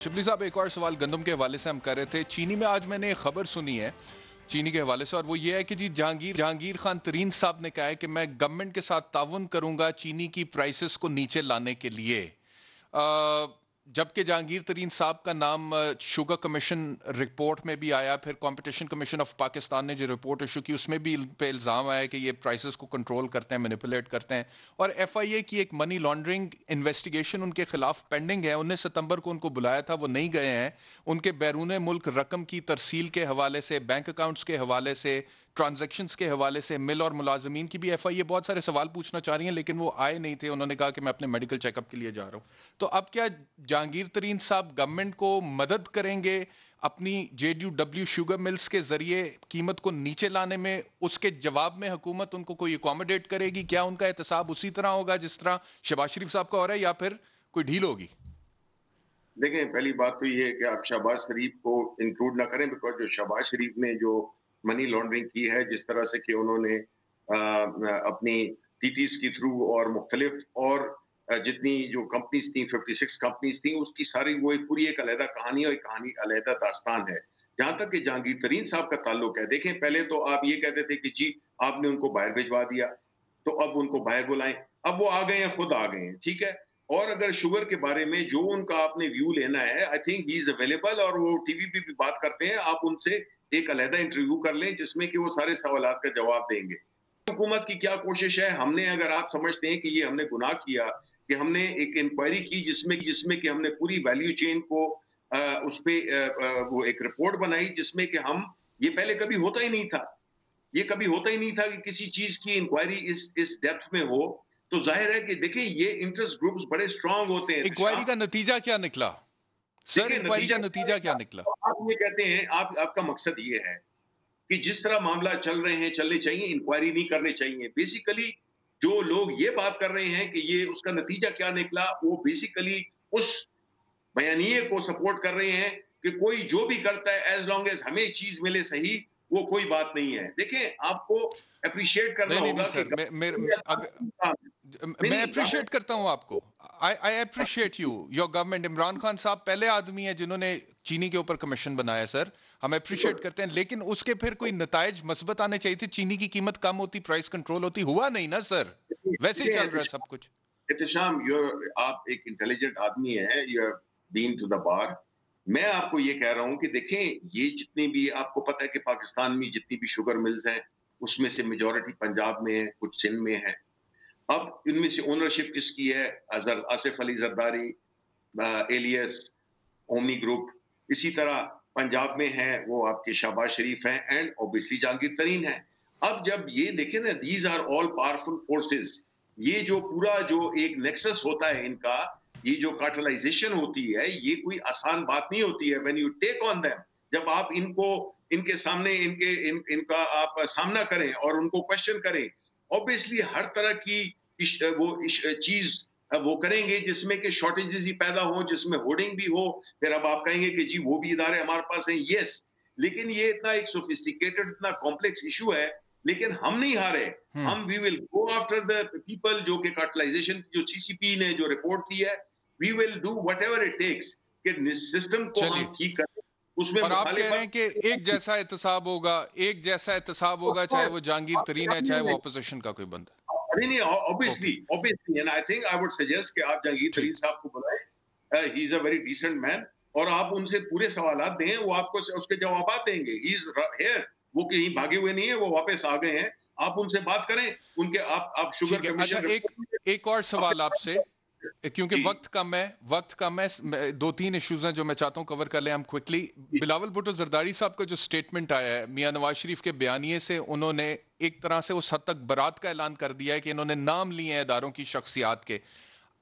شبلی صاحب ایک اور سوال گندم کے حوالے سے ہم کر رہے تھے. چینی میں آج میں نے ایک خبر سنی ہے چینی کے حوالے سے، اور وہ یہ ہے کہ جی جہانگیر خان ترین صاحب نے کہا ہے کہ میں گورنمنٹ کے ساتھ تعاون کروں گا چینی کی پرائسز کو نیچے لانے کے لیے. جبکہ جہانگیر ترین صاحب کا نام شوگر کمیشن رپورٹ میں بھی آیا، پھر کمپٹیشن کمیشن آف پاکستان نے جو رپورٹ ایشو کی اس میں بھی ان پہ الزام آیا کہ یہ پرائسز کو کنٹرول کرتے ہیں، مینیپولیٹ کرتے ہیں. اور ایف آئی اے کی ایک منی لانڈرنگ انویسٹیگیشن ان کے خلاف پینڈنگ ہے. 19 ستمبر کو ان کو بلایا تھا، وہ نہیں گئے ہیں. ان کے بیرون ملک رقم کی ترسیل کے حوالے سے، بینک اکاؤنٹس کے حوالے سے، ٹرانزیکشنز کے حوالے سے، مل اور ملازمین کی بھی ایف آئی اے بہت سارے سوال پوچھنا چاہ رہی ہیں، لیکن وہ آئے نہیں تھے. انہوں نے کہا کہ میں اپنے میڈیکل چیک اپ کے لیے جا رہا ہوں. تو اب کیا جہانگیر ترین صاحب گورنمنٹ کو مدد کریں گے اپنی J D W sugar mills کے ذریعے قیمت کو نیچے لانے میں؟ اس کے جواب میں حکومت ان کو کوئی اکوموڈیٹ کرے گی؟ کیا ان کا احتساب اسی طرح ہوگا جس طرح شہباز شریف صاحب کا ہو رہا ہے، یا پھر کوئی ڈھیل ہوگی؟ دیکھیں، پہلی بات تو یہ ہے کہ آپ شہباز شریف کو انکلوڈ نہ کریں، بیکاز جو شہباز شریف نے جو منی لانڈرنگ کی ہے، جس طرح سے کہ انہوں نے اپنی ٹی ٹیز کے تھرو اور مختلف اور جتنی جو کمپنیز تھیں، 56 کمپنیز تھیں، اس کی ساری وہ ایک پوری ایک علیحدہ کہانی ہے اور ایک کہانی علیحدہ داستان ہے. جہاں تک کہ جہانگیر ترین صاحب کا تعلق ہے، دیکھیں پہلے تو آپ یہ کہتے تھے کہ جی آپ نے ان کو باہر بھجوا دیا، تو اب ان کو باہر بلائیں. اب وہ آ گئے ہیں، خود آ گئے ہیں، ٹھیک ہے. اور اگر شوگر کے بارے میں جو ان کا آپ نے ویو لینا ہے، I think he is available, اور وہ ٹی وی پہ بھی بات کرتے ہیں. آپ ان سے ایک علیحدہ انٹرویو کر لیں جس میں کہ وہ سارے سوالات کا جواب دیں گے. حکومت کی کیا کوشش ہے؟ ہم نے، اگر آپ سمجھتے ہیں کہ یہ ہم نے گناہ کیا کہ ہم نے ایک انکوائری کی جس میں کہ ہم نے پوری ویلیو چین کو اس پہ وہ ایک رپورٹ بنائی جس میں کہ ہم، یہ پہلے کبھی ہوتا ہی نہیں تھا، یہ کبھی ہوتا ہی نہیں تھا کہ کسی چیز کی انکوائری اس ڈیپتھ میں ہو. تو ظاہر ہے کہ دیکھیں یہ انٹرسٹ گروپس بڑے اسٹرانگ ہوتے ہیں. انکوائری کا نتیجہ کیا نکلا سر؟ دیکھیں انکوائری کا نتیجہ نتیجہ کیا نکلا؟ آپ یہ کہتے ہیں، آپ کا مقصد یہ ہے کہ جس طرح معاملہ چل رہے ہیں چلنے چاہیے، انکوائری نہیں کرنے چاہیے. بیسیکلی جو لوگ یہ بات کر رہے ہیں کہ یہ اس کا نتیجہ کیا نکلا، وہ بیسیکلی اس بیانیے کو سپورٹ کر رہے ہیں کہ کوئی جو بھی کرتا ہے ایز لانگ ایز ہمیں چیز ملے صحیح، وہ کوئی بات نہیں ہے. دیکھیں آپ کو اپریشیٹ کرنا نہیں ہوگا کہ سر، میں نہیں اپریشیٹ کرتا ہوں آپ کو. I appreciate you your government. Imran Khan صاحب پہلے آدمی ہیں جنہوں نے چینی کے اوپر کمیشن بنایا سر، ہم اپریشیٹ کرتے ہیں، لیکن اس کے پھر کوئی نتائج مثبت آنے چاہیے تھے. چینی کی قیمت کم ہوتی، پرائس کنٹرول ہوتی، ہوا نہیں نا سر، ویسے ہی چل رہا ہے سب کچھ. احتشام، آپ ایک انٹیلیجنٹ آدمی ہیں، you have been to the bar. میں آپ کو یہ کہہ رہا ہوں کہ دیکھیں یہ جتنی بھی، آپ کو پتہ ہے کہ پاکستان میں جتنی بھی شوگر ملز ہیں اس میں سے میجورٹی پنجاب میں ہے، کچھ سندھ میں ہے. اب ان میں سے اونرشپ کس کی ہے؟ Asif Ali Zardari, alias, omni group. اسی طرح پنجاب میں ہے وہ آپ کے شہباز شریف ہیں، اینڈ اوبیسلی جہانگیر ترین ہیں. اب جب یہ دیکھیں نا، these are all powerful forces. یہ جو پورا جو ایک نیکسس ہوتا ہے ان کا، یہ جو کارٹلائزیشن ہوتی ہے، یہ کوئی آسان بات نہیں ہوتی ہے. when you take on them، جب آپ ان کو، ان کے سامنے ان کا آپ سامنا کریں اور ان کو کوشچن کریں، obviously ہر طرح کی وہ چیز وہ کریں گے جس میں کہ شارٹیجز ہی پیدا ہوں، جس میں ہوڈنگ بھی ہو. پھر اب آپ کہیں گے کہ جی وہ بھی ادارے ہمارے پاس ہیں، یس. لیکن یہ اتنا ایک سوفسٹیکیٹڈ، اتنا کمپلیکس ایشو ہے، لیکن ہم نہیں ہارے. ہم وی ول گو آفٹر دا پیپل جو کہ کارٹلائزیشن جو سی سی پی نے جو رپورٹ کی ہے. We will do whatever it takes کہ سسٹم کو چلیے، ہم ٹھیک کریں. اس میں اور آپ کہہ رہے ہیں مخالفت کہ ایک جیسا احتساب ہوگا، ایک جیسا احتساب ہوگا، چاہے وہ جہانگیر ترین ہے چاہے وہ اپوزیشن کا کوئی بندہ. نہیں، okay, obviously and I think I would suggest کہ آپ جہانگیر ترین ٹھیک. صاحب کو بلائیں. he is a very decent man، اور آپ ان سے پورے سوالات دیں، وہ آپ کو اس کے جوابات دیں گے. he is here، وہ کہیں بھاگے ہوئے نہیں ہیں، وہ واپس آ گئے ہیں. آپ ان سے بات کریں، ان کے آپ شوگر ٹھیک ہے. اچھا، کمیشن ایک اور سوال آپ سے، کیونکہ جی وقت کم ہے. 2-3 ایشوز ہیں جو میں چاہتا ہوں کور کر لیں ہم کوئکلی. بلاول بھٹو زرداری صاحب کا جو سٹیٹمنٹ آیا ہے میاں نواز شریف کے بیانیے سے، انہوں نے ایک طرح سے اس حد تک برات کا اعلان کر دیا ہے کہ انہوں نے نام لیے ہیں اداروں کی، شخصیات کے.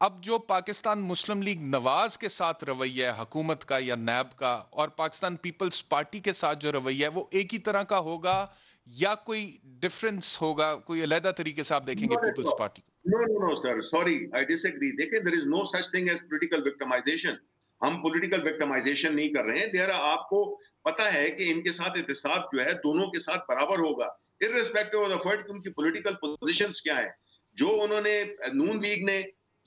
اب جو پاکستان مسلم لیگ نواز کے ساتھ رویہ ہے حکومت کا یا نیب کا، اور پاکستان پیپلز پارٹی کے ساتھ جو رویہ ہے، وہ ایک ہی طرح کا ہوگا یا کوئی ڈفرنس ہوگا؟ کوئی علیحدہ طریقے سے آپ دیکھیں گے Peoples Party? No, sir. Sorry, I disagree. دیکھیں there is no such thing as political victimization. ہم پولیٹیکل وکٹمائزیشن نہیں کر رہے ہیں. آپ کو پتا ہے کہ ان کے ساتھ احتساب جو ہے دونوں کے ساتھ برابر ہوگا، irrespective of the fact کہ ان کی پولیٹیکل پوزیشنز کیا ہیں. جو انہوں نے نون لیگ نے